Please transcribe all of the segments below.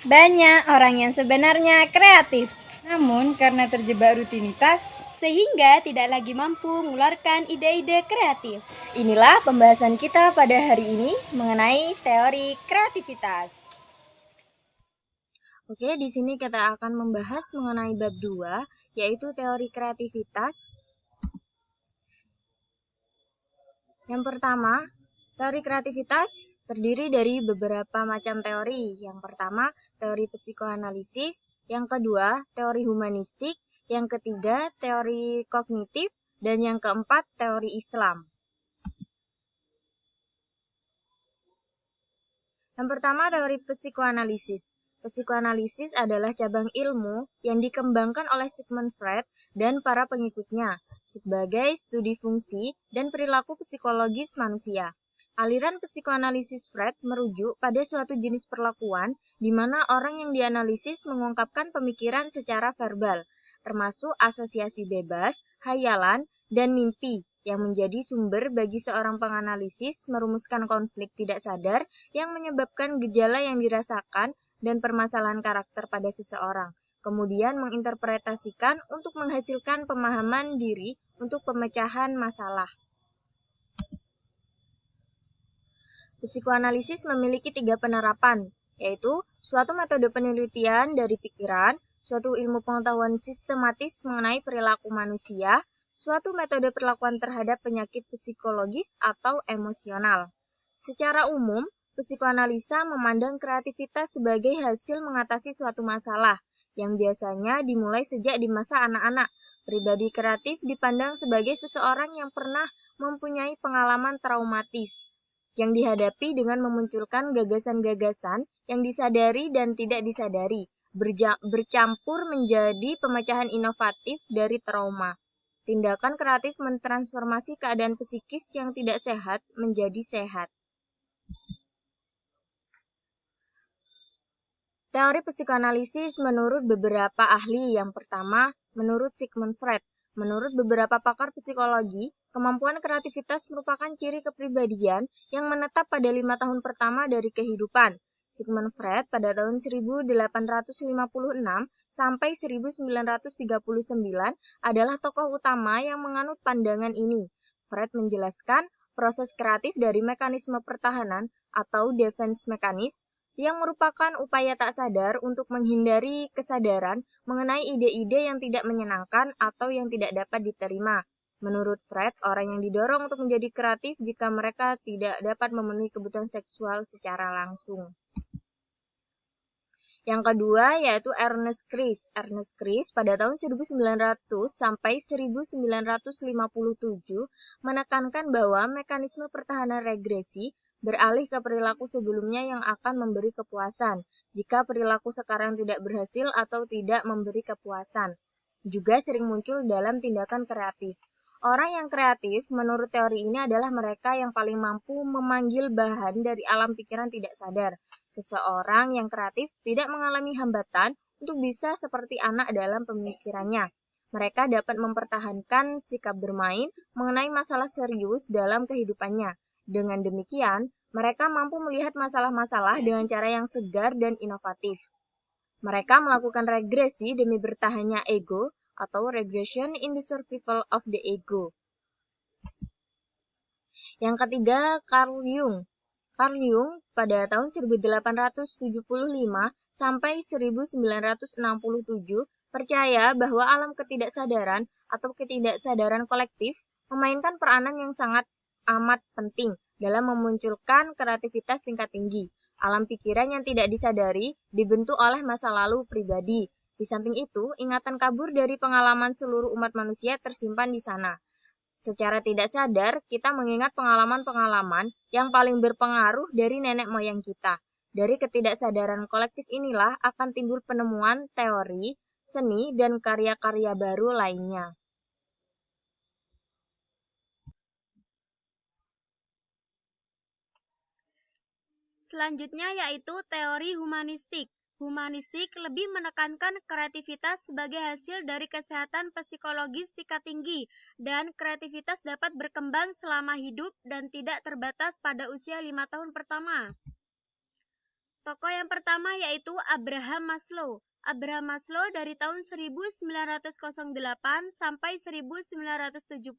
Banyak orang yang sebenarnya kreatif, Namun karena terjebak rutinitas, sehingga tidak lagi mampu mengeluarkan ide-ide kreatif. Inilah pembahasan kita pada hari ini mengenai teori kreativitas. Oke, di sini kita akan membahas mengenai bab 2, yaitu teori kreativitas. Yang pertama, teori kreativitas terdiri dari beberapa macam teori. Yang pertama, teori psikoanalisis. Yang kedua, teori humanistik. Yang ketiga, teori kognitif. Dan yang keempat, teori Islam. Yang pertama, teori psikoanalisis. Psikoanalisis adalah cabang ilmu yang dikembangkan oleh Sigmund Freud dan para pengikutnya sebagai studi fungsi dan perilaku psikologis manusia. Aliran psikoanalisis Freud merujuk pada suatu jenis perlakuan di mana orang yang dianalisis mengungkapkan pemikiran secara verbal, termasuk asosiasi bebas, hayalan, dan mimpi yang menjadi sumber bagi seorang penganalisis merumuskan konflik tidak sadar yang menyebabkan gejala yang dirasakan dan permasalahan karakter pada seseorang, kemudian menginterpretasikan untuk menghasilkan pemahaman diri untuk pemecahan masalah. Psikoanalisis memiliki 3 penerapan, yaitu suatu metode penelitian dari pikiran, suatu ilmu pengetahuan sistematis mengenai perilaku manusia, suatu metode perlakuan terhadap penyakit psikologis atau emosional. Secara umum, psikoanalisa memandang kreativitas sebagai hasil mengatasi suatu masalah, yang biasanya dimulai sejak di masa anak-anak. Pribadi kreatif dipandang sebagai seseorang yang pernah mempunyai pengalaman traumatis, yang dihadapi dengan memunculkan gagasan-gagasan yang disadari dan tidak disadari, bercampur menjadi pemecahan inovatif dari trauma. Tindakan kreatif mentransformasi keadaan psikis yang tidak sehat menjadi sehat. Teori psikoanalisis menurut beberapa ahli. Yang pertama, menurut Sigmund Freud. Menurut beberapa pakar psikologi, kemampuan kreativitas merupakan ciri kepribadian yang menetap pada 5 tahun pertama dari kehidupan. Sigmund Freud pada tahun 1856 sampai 1939 adalah tokoh utama yang menganut pandangan ini. Freud menjelaskan proses kreatif dari mekanisme pertahanan atau defense mechanism yang merupakan upaya tak sadar untuk menghindari kesadaran mengenai ide-ide yang tidak menyenangkan atau yang tidak dapat diterima. Menurut Freud, orang yang didorong untuk menjadi kreatif jika mereka tidak dapat memenuhi kebutuhan seksual secara langsung. Yang kedua yaitu Ernest Kris. Ernest Kris pada tahun 1900 sampai 1957 menekankan bahwa mekanisme pertahanan regresi beralih ke perilaku sebelumnya yang akan memberi kepuasan jika perilaku sekarang tidak berhasil atau tidak memberi kepuasan. Juga sering muncul dalam tindakan kreatif. Orang yang kreatif menurut teori ini adalah mereka yang paling mampu memanggil bahan dari alam pikiran tidak sadar. Seseorang yang kreatif tidak mengalami hambatan untuk bisa seperti anak dalam pemikirannya. Mereka dapat mempertahankan sikap bermain mengenai masalah serius dalam kehidupannya. Dengan demikian, mereka mampu melihat masalah-masalah dengan cara yang segar dan inovatif. Mereka melakukan regresi demi bertahannya ego atau regression in the survival of the ego. Yang ketiga, Carl Jung. Carl Jung pada tahun 1875 sampai 1967 percaya bahwa alam ketidaksadaran atau ketidaksadaran kolektif memainkan peranan yang sangat amat penting dalam memunculkan kreativitas tingkat tinggi. Alam pikiran yang tidak disadari dibentuk oleh masa lalu pribadi. Di samping itu, ingatan kabur dari pengalaman seluruh umat manusia tersimpan di sana. Secara tidak sadar, kita mengingat pengalaman-pengalaman yang paling berpengaruh dari nenek moyang kita. Dari ketidaksadaran kolektif inilah akan timbul penemuan teori, seni, dan karya-karya baru lainnya. Selanjutnya yaitu teori humanistik. Humanistik lebih menekankan kreativitas sebagai hasil dari kesehatan psikologis tingkat tinggi, dan kreativitas dapat berkembang selama hidup dan tidak terbatas pada usia 5 tahun pertama. Tokoh yang pertama yaitu Abraham Maslow. Abraham Maslow dari tahun 1908 sampai 1970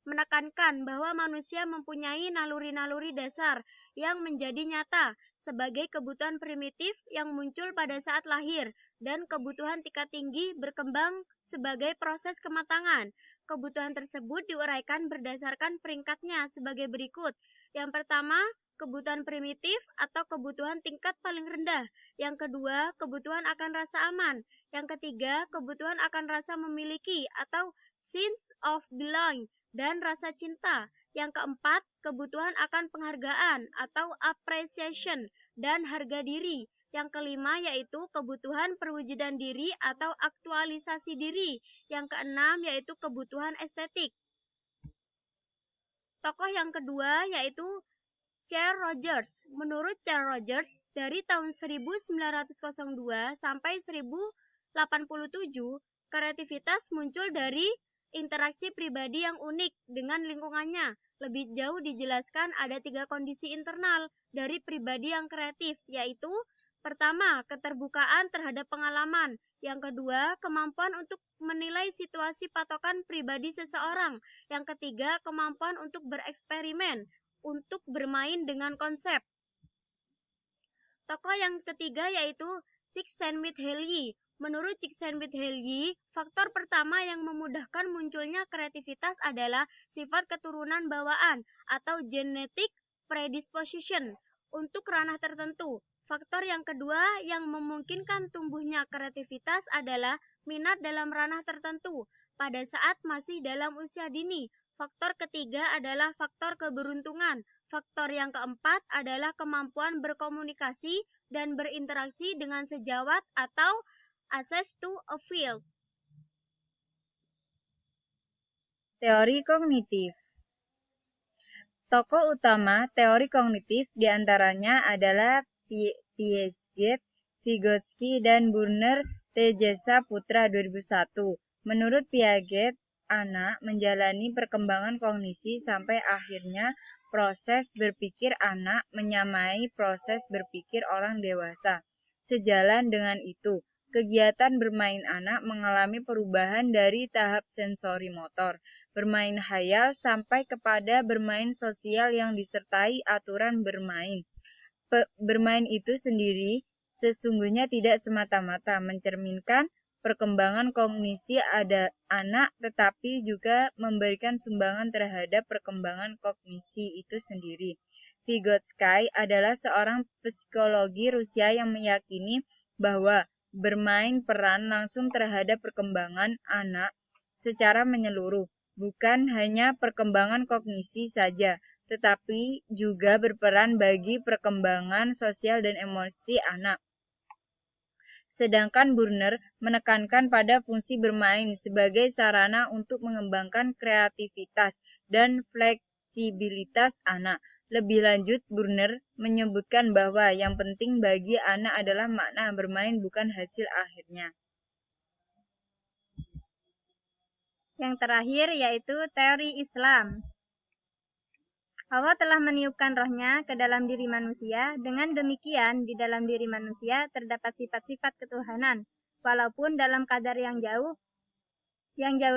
menekankan bahwa manusia mempunyai naluri-naluri dasar yang menjadi nyata sebagai kebutuhan primitif yang muncul pada saat lahir dan kebutuhan tingkat tinggi berkembang sebagai proses kematangan. Kebutuhan tersebut diuraikan berdasarkan peringkatnya sebagai berikut. Yang pertama, kebutuhan primitif atau kebutuhan tingkat paling rendah. Yang kedua, kebutuhan akan rasa aman. Yang ketiga, kebutuhan akan rasa memiliki atau sense of belonging dan rasa cinta. Yang keempat, kebutuhan akan penghargaan atau appreciation dan harga diri. Yang kelima yaitu kebutuhan perwujudan diri atau aktualisasi diri. Yang keenam yaitu kebutuhan estetik. Tokoh yang kedua yaitu Carl Rogers. Menurut Carl Rogers, dari tahun 1902 sampai 1087, kreativitas muncul dari interaksi pribadi yang unik dengan lingkungannya. Lebih jauh dijelaskan ada 3 kondisi internal dari pribadi yang kreatif, yaitu pertama, keterbukaan terhadap pengalaman. Yang kedua, kemampuan untuk menilai situasi patokan pribadi seseorang. Yang ketiga, kemampuan untuk bereksperimen, untuk bermain dengan konsep. Tokoh yang ketiga yaitu Csikszentmihalyi. Menurut Csikszentmihalyi, faktor pertama yang memudahkan munculnya kreativitas adalah sifat keturunan bawaan atau genetic predisposition untuk ranah tertentu. Faktor yang kedua yang memungkinkan tumbuhnya kreativitas adalah minat dalam ranah tertentu pada saat masih dalam usia dini. Faktor ketiga adalah faktor keberuntungan. Faktor yang keempat adalah kemampuan berkomunikasi dan berinteraksi dengan sejawat atau access to a field. Teori kognitif. Tokoh utama teori kognitif diantaranya adalah Piaget, Vygotsky, dan Burner Tejasa Putra 2001. Menurut Piaget, anak menjalani perkembangan kognisi sampai akhirnya proses berpikir anak menyamai proses berpikir orang dewasa. Sejalan dengan itu, kegiatan bermain anak mengalami perubahan dari tahap sensori motor, bermain khayal, sampai kepada bermain sosial yang disertai aturan bermain. Bermain itu sendiri sesungguhnya tidak semata-mata mencerminkan perkembangan kognisi anak, tetapi juga memberikan sumbangan terhadap perkembangan kognisi itu sendiri. Vygotsky adalah seorang psikologi Rusia yang meyakini bahwa bermain peran langsung terhadap perkembangan anak secara menyeluruh, bukan hanya perkembangan kognisi saja, tetapi juga berperan bagi perkembangan sosial dan emosi anak. Sedangkan Burner menekankan pada fungsi bermain sebagai sarana untuk mengembangkan kreativitas dan fleksibilitas anak. Lebih lanjut, Burner menyebutkan bahwa yang penting bagi anak adalah makna bermain, bukan hasil akhirnya. Yang terakhir yaitu teori Islam. Allah telah meniupkan rohnya ke dalam diri manusia, dengan demikian di dalam diri manusia terdapat sifat-sifat ketuhanan, walaupun dalam kadar yang jauh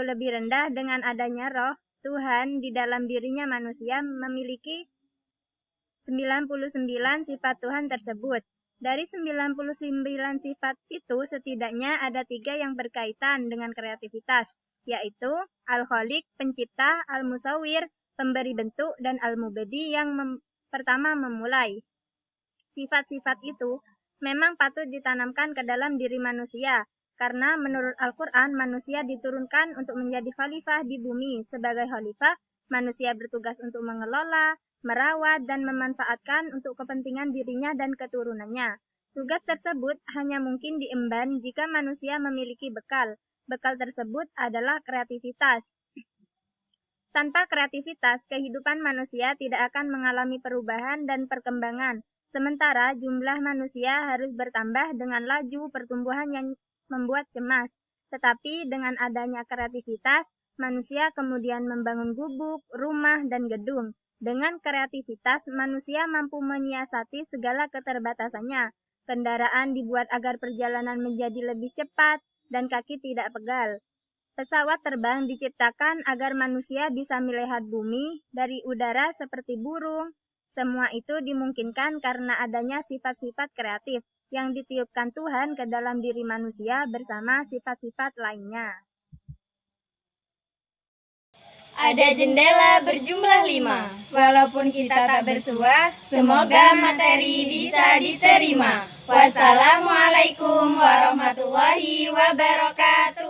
lebih rendah. Dengan adanya roh Tuhan di dalam dirinya, manusia memiliki 99 sifat Tuhan tersebut. Dari 99 sifat itu setidaknya ada 3 yang berkaitan dengan kreativitas, yaitu Al-Khaliq, pencipta, Al-Musawwir, pemberi bentuk, dan Al-Mubedi yang pertama memulai. Sifat-sifat itu memang patut ditanamkan ke dalam diri manusia, karena menurut Al-Quran manusia diturunkan untuk menjadi khalifah di bumi. Sebagai khalifah, manusia bertugas untuk mengelola, merawat, dan memanfaatkan untuk kepentingan dirinya dan keturunannya. Tugas tersebut hanya mungkin diemban jika manusia memiliki bekal. Bekal tersebut adalah kreativitas. Tanpa kreativitas, kehidupan manusia tidak akan mengalami perubahan dan perkembangan. Sementara jumlah manusia harus bertambah dengan laju pertumbuhan yang membuat cemas. Tetapi dengan adanya kreativitas, manusia kemudian membangun gubuk, rumah, dan gedung. Dengan kreativitas, manusia mampu menyiasati segala keterbatasannya. Kendaraan dibuat agar perjalanan menjadi lebih cepat dan kaki tidak pegal. Pesawat terbang diciptakan agar manusia bisa melihat bumi dari udara seperti burung. Semua itu dimungkinkan karena adanya sifat-sifat kreatif yang ditiupkan Tuhan ke dalam diri manusia bersama sifat-sifat lainnya. Ada jendela berjumlah 5. Walaupun kita tak bersua, semoga materi bisa diterima. Wassalamualaikum warahmatullahi wabarakatuh.